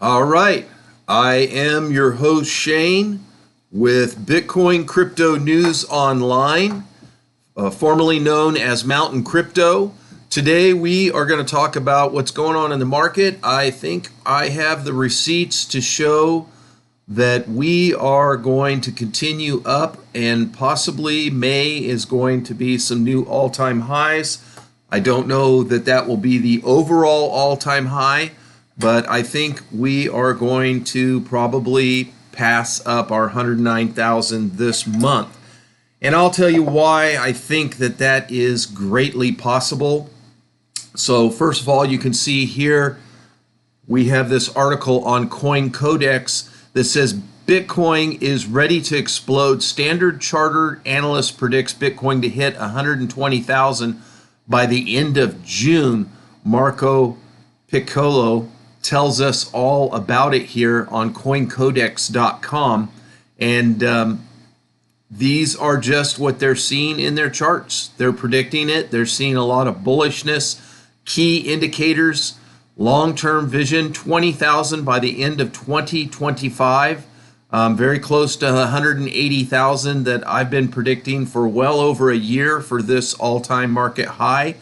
All right, I am your host Shane with Bitcoin Crypto News Online, formerly known as Mountain Crypto. Today we are going to talk about what's going on in the market. I think I have the receipts to show that we are going to continue up, and possibly May is going to be some new all-time highs. I don't know that that will be the overall all-time high, but I think we are going to probably pass up our 109,000 this month. And I'll tell you why I think that that is greatly possible. So first of all, you can see here we have this article on Coin Codex that says Bitcoin is ready to explode. Standard Chartered analyst predicts Bitcoin to hit 120,000 by the end of June. Marco Piccolo tells us all about it here on coincodex.com, and these are just what they're seeing in their charts. They're predicting it. They're seeing a lot of bullishness. Key indicators: long-term vision 20,000 by the end of 2025, very close to 180,000 that I've been predicting for well over a year for this all-time market high.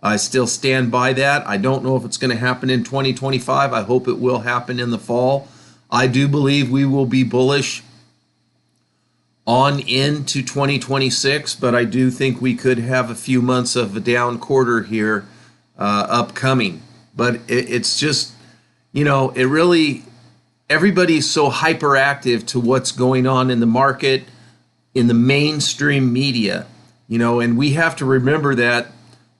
I still stand by that. I don't know if it's going to happen in 2025. I hope it will happen in the fall. I do believe we will be bullish on into 2026, but I do think we could have a few months of a down quarter here upcoming. But it's just, it really, everybody's so hyperactive to what's going on in the market, in the mainstream media, and we have to remember that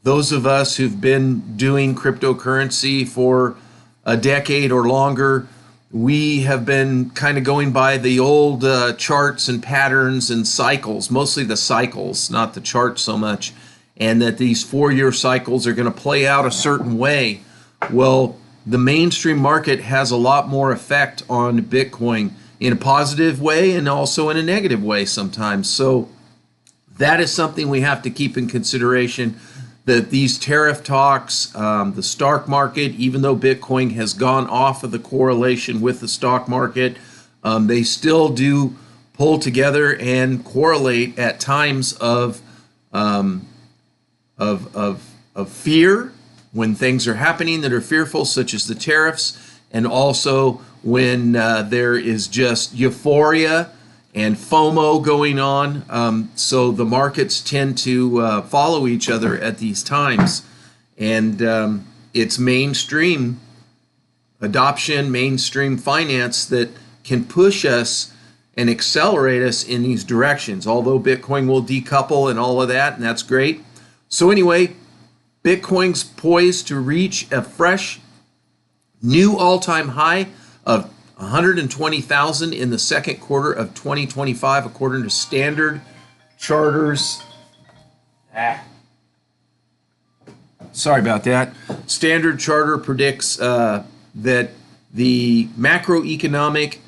those of us who've been doing cryptocurrency for a decade or longer, we have been kind of going by the old charts and patterns and cycles, mostly the cycles, not the charts so much, and that these 4-year cycles are going to play out a certain way. Well, the mainstream market has a lot more effect on Bitcoin in a positive way and also in a negative way sometimes. So that is something we have to keep in consideration, that these tariff talks, the stock market, even though Bitcoin has gone off of the correlation with the stock market, they still do pull together and correlate at times of fear, when things are happening that are fearful, such as the tariffs, and also when there is just euphoria and FOMO going on. So the markets tend to follow each other at these times. And it's mainstream adoption, mainstream finance that can push us and accelerate us in these directions, although Bitcoin will decouple and all of that, and that's great. So anyway, Bitcoin's poised to reach a fresh new all-time high of 120,000 in the second quarter of 2025, according to Standard Charter's. Sorry about that. Standard Charter predicts that the macroeconomic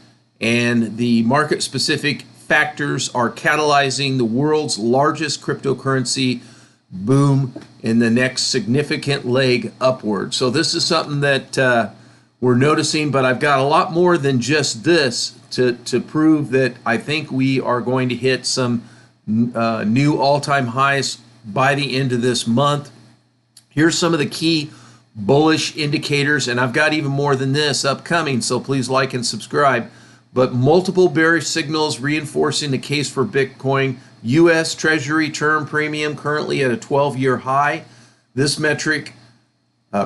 and the market-specific factors are catalyzing the world's largest cryptocurrency boom in the next significant leg upward. So this is something that we're noticing, but I've got a lot more than just this to prove that I think we are going to hit some new all-time highs by the end of this month. Here's some of the key bullish indicators, and I've got even more than this upcoming, so please like and subscribe. But multiple bearish signals reinforcing the case for Bitcoin. U.S. Treasury term premium currently at a 12-year high. This metric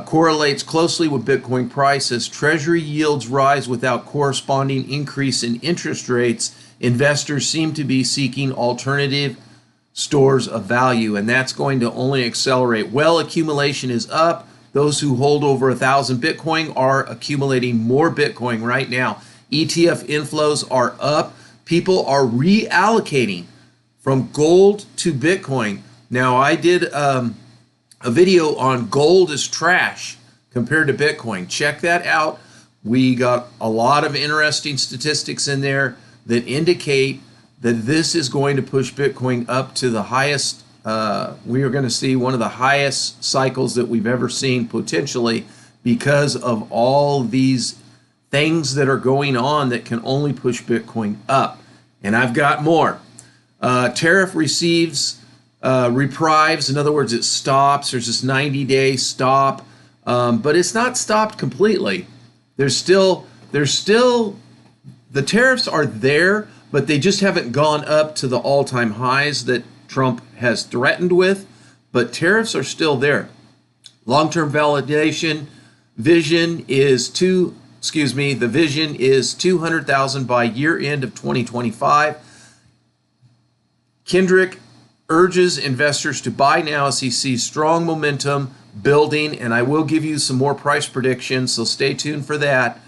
correlates closely with Bitcoin price. As Treasury yields rise without corresponding increase in interest rates, investors seem to be seeking alternative stores of value, and that's going to only accelerate. Well, accumulation is up. Those who hold over 1,000 Bitcoin are accumulating more Bitcoin right now. ETF inflows are up. People are reallocating from gold to Bitcoin. Now, I did a video on gold is trash compared to Bitcoin. Check that out. We got a lot of interesting statistics in there that indicate that this is going to push Bitcoin up to the highest. We are going to see one of the highest cycles that we've ever seen potentially, because of all these things that are going on that can only push Bitcoin up. And I've got more. Tariff receives reprieves. In other words, it stops. There's this 90-day stop, but it's not stopped completely. There's still the tariffs are there, but they just haven't gone up to the all-time highs that Trump has threatened with. But tariffs are still there. Long-term validation vision is the vision is 200,000 by year end of 2025. Kendrick urges investors to buy now as he sees strong momentum building, and I will give you some more price predictions, so stay tuned for that,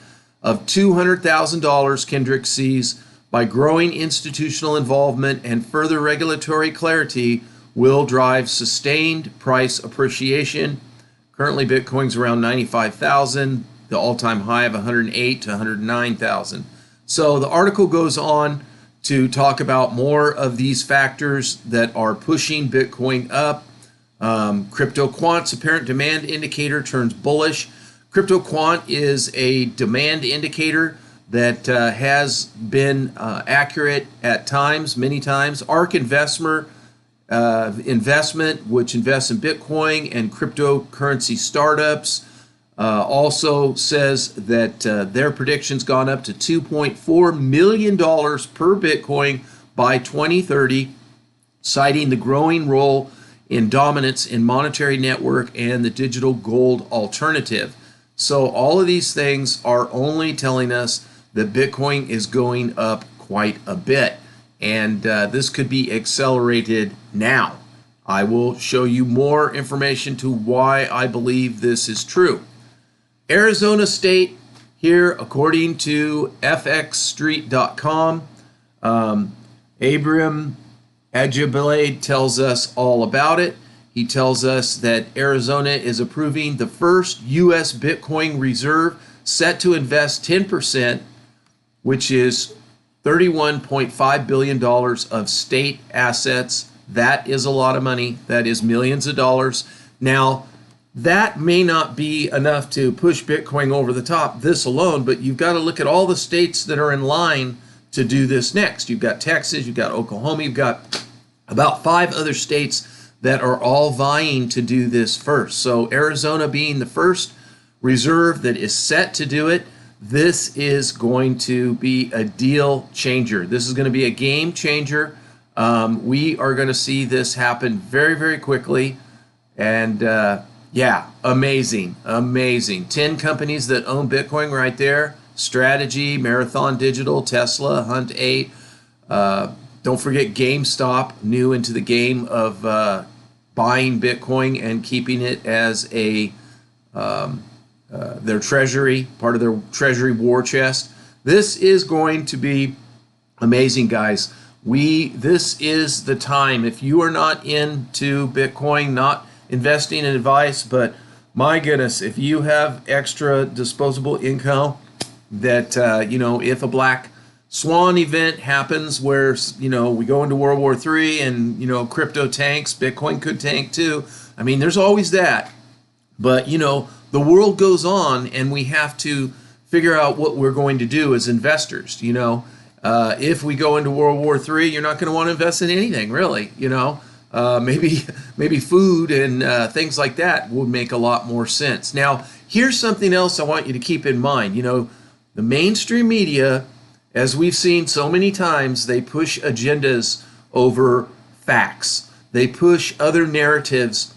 of $200,000 Kendrick sees by growing institutional involvement and further regulatory clarity will drive sustained price appreciation. Currently, Bitcoin's around 95,000, the all-time high of 108 to 109,000. So the article goes on to talk about more of these factors that are pushing Bitcoin up. CryptoQuant's apparent demand indicator turns bullish. CryptoQuant is a demand indicator that has been accurate at times, many times. ARK Investment, which invests in Bitcoin and cryptocurrency startups, also says that their prediction's gone up to $2.4 million per Bitcoin by 2030, citing the growing role in dominance in monetary network and the digital gold alternative. So all of these things are only telling us that Bitcoin is going up quite a bit. And this could be accelerated now. I will show you more information to why I believe this is true. Arizona State here, according to fxstreet.com, Abram Ajabilade tells us all about it. He tells us that Arizona is approving the first U.S. Bitcoin reserve set to invest 10%, which is $31.5 billion of state assets. That is a lot of money. That is millions of dollars. Now, that may not be enough to push Bitcoin over the top, this alone, but you've got to look at all the states that are in line to do this next. You've got Texas, you've got Oklahoma, you've got about 5 other states that are all vying to do this first. So Arizona being the first reserve that is set to do it, this is going to be a deal changer. This is going to be a game changer. We are going to see this happen very, very quickly. And yeah, amazing, amazing. 10 companies that own Bitcoin right there. Strategy, Marathon Digital, Tesla, Hunt 8. Don't forget GameStop, new into the game of buying Bitcoin and keeping it as a their treasury, part of their treasury war chest. This is going to be amazing, guys. This is the time. If you are not into Bitcoin, not investing in advice, but my goodness, if you have extra disposable income that, if a black swan event happens where, we go into World War III and, crypto tanks, Bitcoin could tank too. I mean, there's always that. But, the world goes on and we have to figure out what we're going to do as investors. If we go into World War III, you're not going to want to invest in anything, really. Maybe food and things like that would make a lot more sense. Now, here's something else I want you to keep in mind. The mainstream media, as we've seen so many times, they push agendas over facts. They push other narratives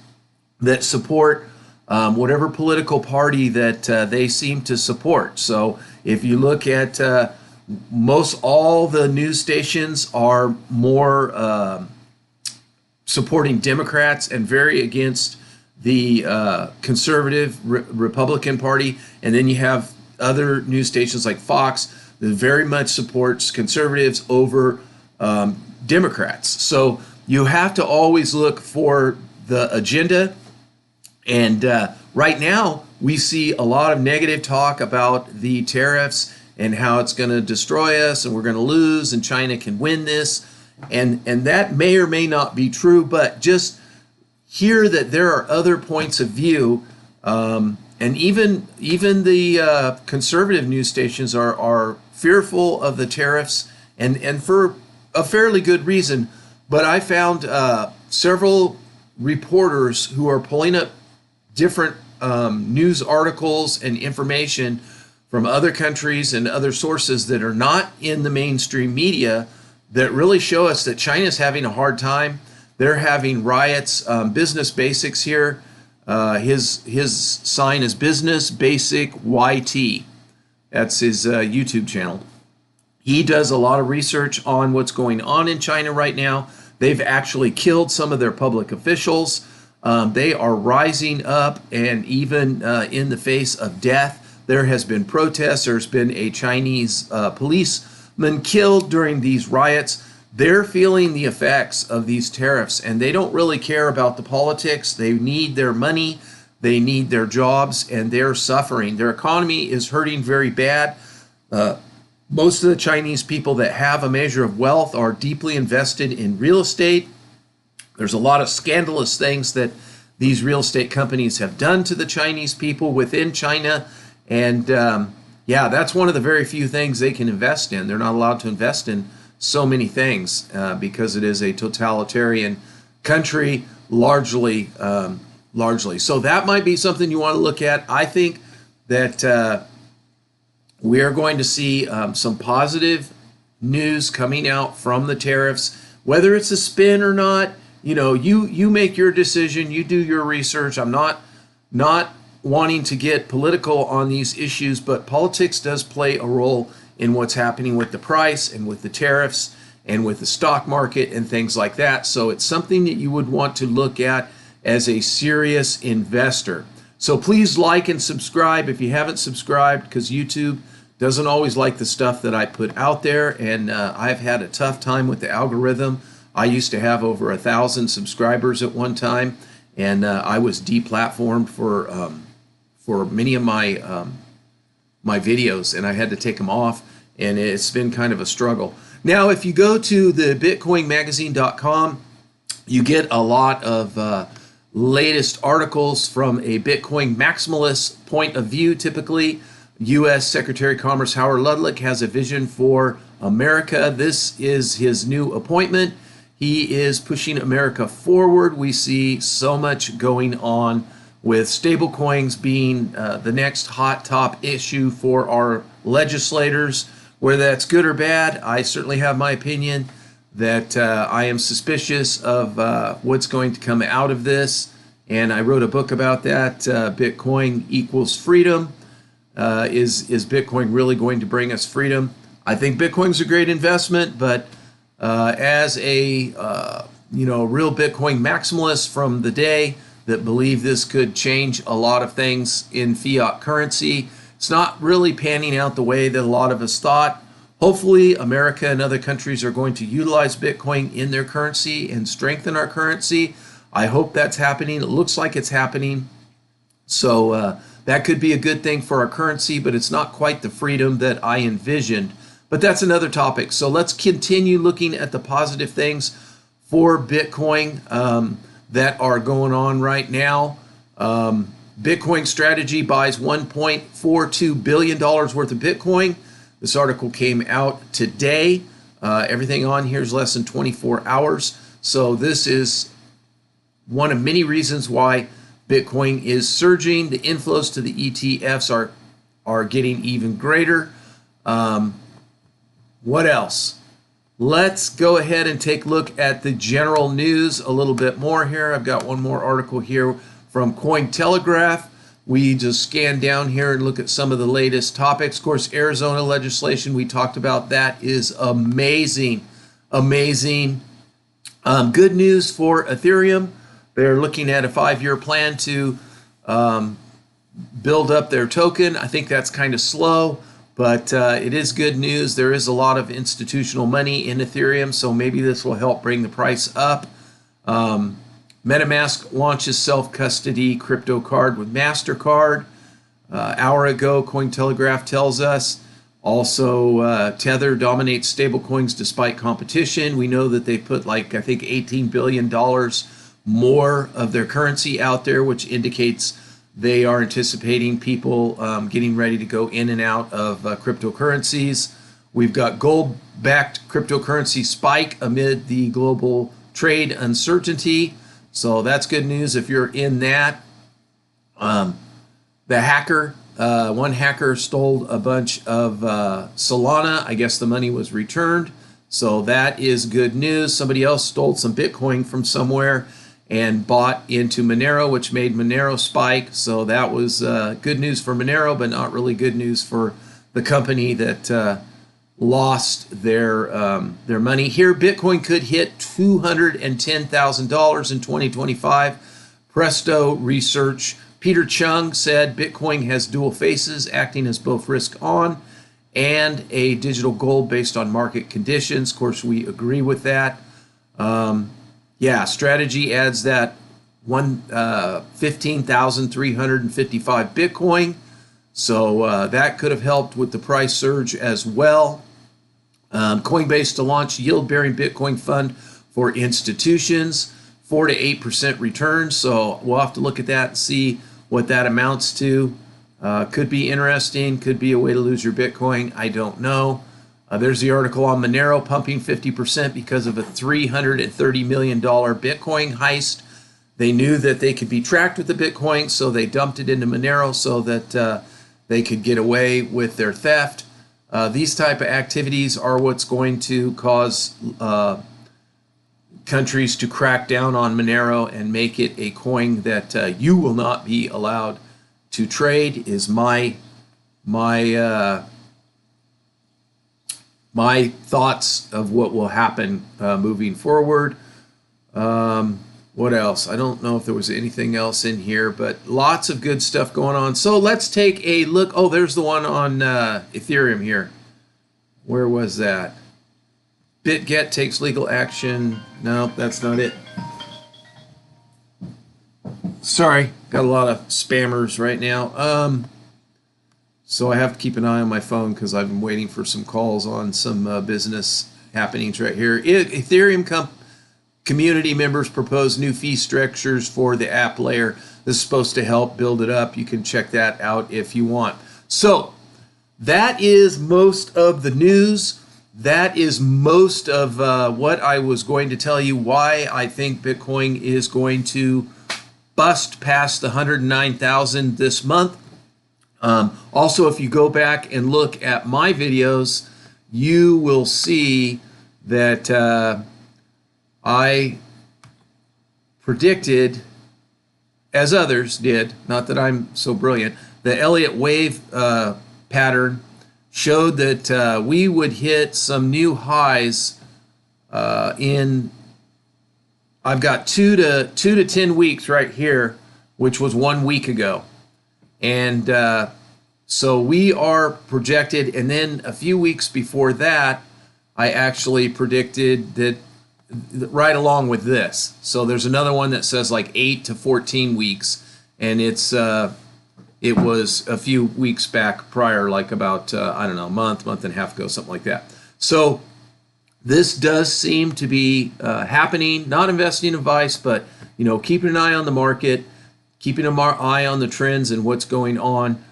that support whatever political party that they seem to support. So if you look at most all the news stations are more supporting Democrats and very against the conservative Republican Party. And then you have other news stations like Fox that very much supports conservatives over Democrats. So you have to always look for the agenda. And right now, we see a lot of negative talk about the tariffs and how it's going to destroy us and we're going to lose and China can win this. And that may or may not be true, but just hear that there are other points of view And even the conservative news stations are fearful of the tariffs, and for a fairly good reason. But I found several reporters who are pulling up different news articles and information from other countries and other sources that are not in the mainstream media that really show us that China's having a hard time. They're having riots. Business Basics here, his sign is Business Basic YT. That's his YouTube channel. He does a lot of research on what's going on in China right now. They've actually killed some of their public officials. They are rising up, and even in the face of death, there has been protests. There's been a Chinese policeman killed during these riots. They're feeling the effects of these tariffs, and they don't really care about the politics. They need their money, they need their jobs, and they're suffering. Their economy is hurting very bad. Most of the Chinese people that have a measure of wealth are deeply invested in real estate. There's a lot of scandalous things that these real estate companies have done to the Chinese people within China. And yeah, that's one of the very few things they can invest in. They're not allowed to invest in so many things because it is a totalitarian country, largely. So that might be something you want to look at. I think that we are going to see some positive news coming out from the tariffs, whether it's a spin or not. You know, you make your decision, you do your research. I'm not wanting to get political on these issues, but politics does play a role in what's happening with the price and with the tariffs and with the stock market and things like that. So it's something that you would want to look at as a serious investor. So please like and subscribe if you haven't subscribed, because YouTube doesn't always like the stuff that I put out there, and I've had a tough time with the algorithm. I used to have over 1,000 subscribers at one time, and I was deplatformed for many of my my videos, and I had to take them off, and it's been kind of a struggle. Now, if you go to the bitcoinmagazine.com, you get a lot of latest articles from a Bitcoin maximalist point of view. Typically, U.S. Secretary of Commerce Howard Lutnick has a vision for America. This is his new appointment. He is pushing America forward. We see so much going on with stablecoins being the next hot top issue for our legislators. Whether that's good or bad, I certainly have my opinion that I am suspicious of what's going to come out of this. And I wrote a book about that, Bitcoin Equals Freedom. Is Bitcoin really going to bring us freedom? I think Bitcoin's a great investment, but as a real Bitcoin maximalist from the day that believe this could change a lot of things in fiat currency, it's not really panning out the way that a lot of us thought. Hopefully, America and other countries are going to utilize Bitcoin in their currency and strengthen our currency. I hope that's happening. It looks like it's happening. So that could be a good thing for our currency, but it's not quite the freedom that I envisioned. But that's another topic. So let's continue looking at the positive things for Bitcoin that are going on right now. Bitcoin Strategy buys $1.42 billion worth of Bitcoin. This article came out today. Everything on here is less than 24 hours. So this is one of many reasons why Bitcoin is surging. The inflows to the ETFs are getting even greater. What else? Let's go ahead and take a look at the general news a little bit more here. I've got one more article here from Cointelegraph. We just scan down here and look at some of the latest topics. Of course, Arizona legislation, we talked about that, is amazing. Amazing. Good news for Ethereum. They're looking at a 5-year plan to build up their token. I think that's kind of slow, but it is good news. There is a lot of institutional money in Ethereum, so maybe this will help bring the price up. MetaMask launches self-custody crypto card with MasterCard. Hour ago, Cointelegraph tells us. Also, Tether dominates stablecoins despite competition. We know that they put I think $18 billion more of their currency out there, which indicates They are anticipating people getting ready to go in and out of cryptocurrencies. We've got gold-backed cryptocurrency spike amid the global trade uncertainty. So that's good news if you're in that. The hacker, one hacker stole a bunch of Solana. I guess the money was returned. So that is good news. Somebody else stole some Bitcoin from somewhere and bought into Monero, which made Monero spike. So that was good news for Monero, but not really good news for the company that lost their money. Here, Bitcoin could hit $210,000 in 2025. Presto Research. Peter Chung said Bitcoin has dual faces, acting as both risk on and a digital gold based on market conditions. Of course, we agree with that. Yeah, Strategy adds that 15,355 Bitcoin. So that could have helped with the price surge as well. Coinbase to launch yield-bearing Bitcoin fund for institutions, 4 to 8% return. So we'll have to look at that and see what that amounts to. Could be interesting, could be a way to lose your Bitcoin. I don't know. There's the article on Monero pumping 50% because of a $330 million Bitcoin heist. They knew that they could be tracked with the Bitcoin, so they dumped it into Monero so that they could get away with their theft. These type of activities are what's going to cause countries to crack down on Monero and make it a coin that you will not be allowed to trade, is my thoughts of what will happen moving forward. What else? I don't know if there was anything else in here, but lots of good stuff going on. So let's take a look. Oh, there's the one on Ethereum here. Where was that? BitGet takes legal action. No, that's not it. Sorry, got a lot of spammers right now. So I have to keep an eye on my phone because I've been waiting for some calls on some business happenings right here. Ethereum community members propose new fee structures for the app layer. This is supposed to help build it up. You can check that out if you want. So that is most of the news. That is most of what I was going to tell you why I think Bitcoin is going to bust past the 109,000 this month. Also, if you go back and look at my videos, you will see that I predicted, as others did, not that I'm so brilliant, the Elliott wave pattern showed that we would hit some new highs in, I've got 2 to 10 weeks right here, which was 1 week ago. And so we are projected, and then a few weeks before that, I actually predicted that right along with this. So there's another one that says like 8 to 14 weeks, and it's it was a few weeks back prior, like about, I don't know, month and a half ago, something like that. So this does seem to be happening, not investing advice, but, you know, keeping an eye on the market, keeping an eye on the trends and what's going on.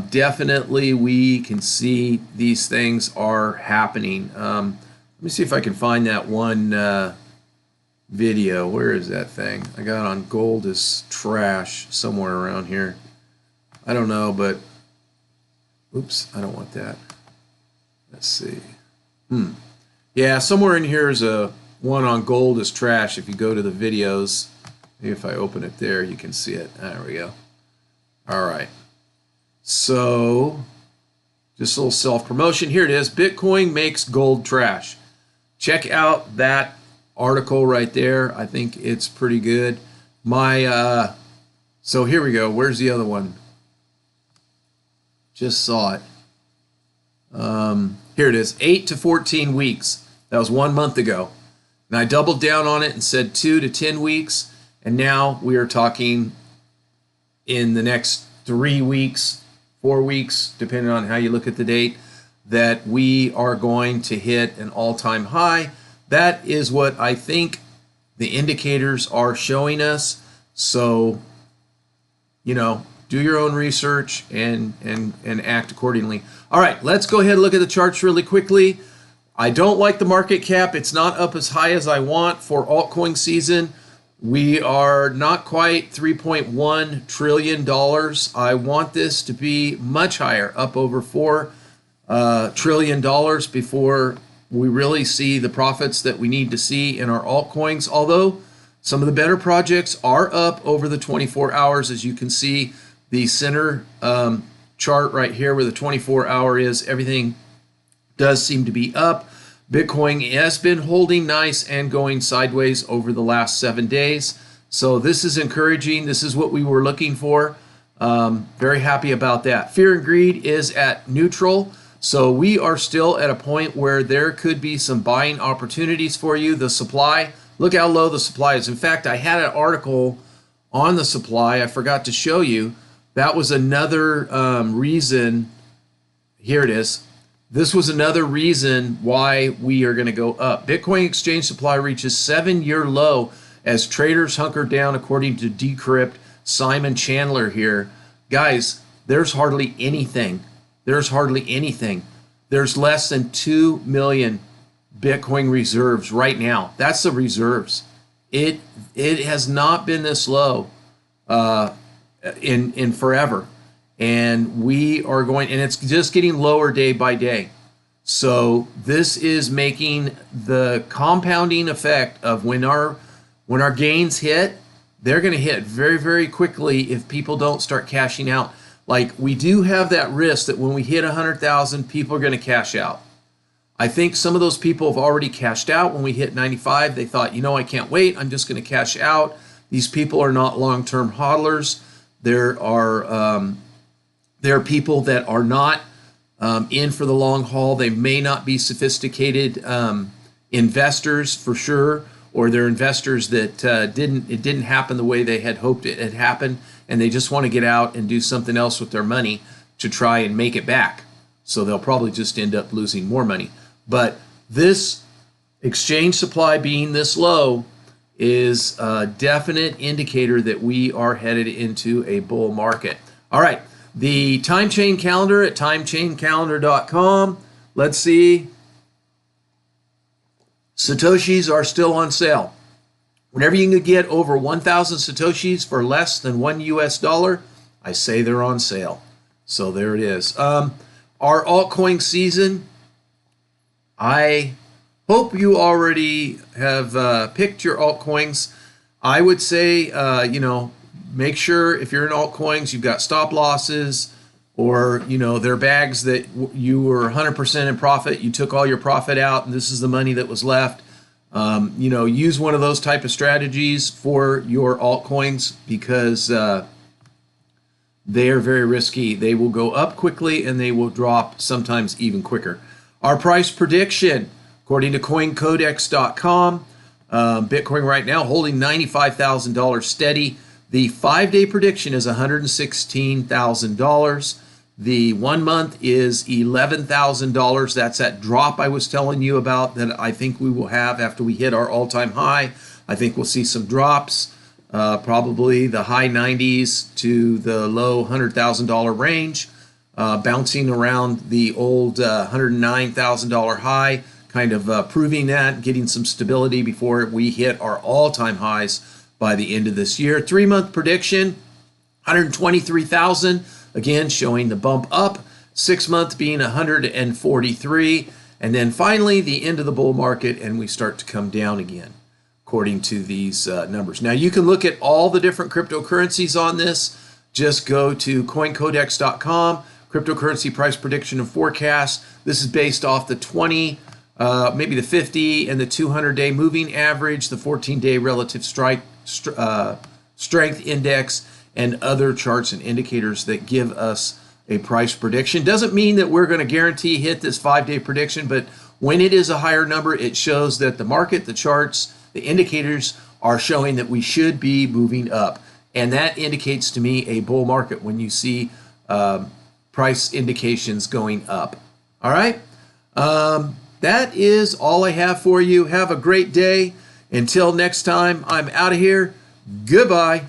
Definitely we can see these things are happening. Let me see if I can find that one video. Where is that thing? I got on gold is trash somewhere around here. I don't know, but oops, I don't want that. Let's see. Yeah, somewhere in here is a one on gold is trash. If you go to the videos, maybe if I open it there, you can see it. There we go. All right. So just a little self-promotion. Here it is. Bitcoin makes gold trash. Check out that article right there. I think it's pretty good. So here we go. Where's the other one? Just saw it. Here it is. 8 to 14 weeks. That was 1 month ago. And I doubled down on it and said 2 to 10 weeks. And now we are talking in the next 3 weeks, 4 weeks, depending on how you look at the date, that we are going to hit an all-time high. That is what I think the indicators are showing us. So, you know, do your own research and act accordingly. All right, let's go ahead and look at the charts really quickly. I don't like the market cap. It's not up as high as I want for altcoin season. We are not quite $3.1 trillion. I want this to be much higher, up over $4 trillion before we really see the profits that we need to see in our altcoins. Although some of the better projects are up over the 24 hours, as you can see, the center chart right here where the 24-hour is, everything does seem to be up. Bitcoin has been holding nice and going sideways over the last 7 days. So this is encouraging. This is what we were looking for. Very happy about that. Fear and greed is at neutral. So we are still at a point where there could be some buying opportunities for you. The supply, look how low the supply is. In fact, I had an article on the supply I forgot to show you. That was another reason. Here it is. This was another reason why we are going to go up. Bitcoin exchange supply reaches 7-year low as traders hunker down, according to Decrypt Simon Chandler here. Guys, there's hardly anything. There's hardly anything. There's less than 2 million Bitcoin reserves right now. That's the reserves. It has not been this low in forever. And we are going, and it's just getting lower day by day. So this is making the compounding effect of when our gains hit, they're going to hit very, very quickly if people don't start cashing out. Like, we do have that risk that when we hit 100,000, people are going to cash out. I think some of those people have already cashed out. When we hit 95, they thought, you know, I can't wait. I'm just going to cash out. These people are not long-term hodlers. There are people that are not in for the long haul. They may not be sophisticated investors for sure, or they're investors that it didn't happen the way they had hoped it had happened, and they just want to get out and do something else with their money to try and make it back. So they'll probably just end up losing more money. But this exchange supply being this low is a definite indicator that we are headed into a bull market. All right, the time chain calendar at timechaincalendar.com. Let's see. Satoshis are still on sale. Whenever you can get over 1,000 Satoshis for less than $1, I say they're on sale. So there it is. Our altcoin season, I hope you already have picked your altcoins. I would say, make sure if you're in altcoins, you've got stop losses, or, they're bags that you were 100% in profit. You took all your profit out, and this is the money that was left. Use one of those type of strategies for your altcoins because they are very risky. They will go up quickly, and they will drop sometimes even quicker. Our price prediction, according to coincodex.com, Bitcoin right now holding $95,000 steady. The 5-day prediction is $116,000. The 1 month is $11,000. That's that drop I was telling you about that I think we will have after we hit our all-time high. I think we'll see some drops, probably the high 90s to the low $100,000 range, bouncing around the old $109,000 high, kind of proving that, getting some stability before we hit our all-time highs by the end of this year. 3-month prediction, 123,000, again showing the bump up. 6-month being 143, and then finally the end of the bull market, and we start to come down again, according to these numbers. Now you can look at all the different cryptocurrencies on this. Just go to coincodex.com, cryptocurrency price prediction and forecast. This is based off the 20, maybe the 50 and the 200-day moving average, the 14-day relative strength index, and other charts and indicators that give us a price prediction. Doesn't mean that we're going to guarantee hit this 5-day prediction, but when it is a higher number, it shows that the market, the charts, the indicators are showing that we should be moving up. And that indicates to me a bull market when you see price indications going up. All right? That is all I have for you. Have a great day. Until next time, I'm out of here. Goodbye.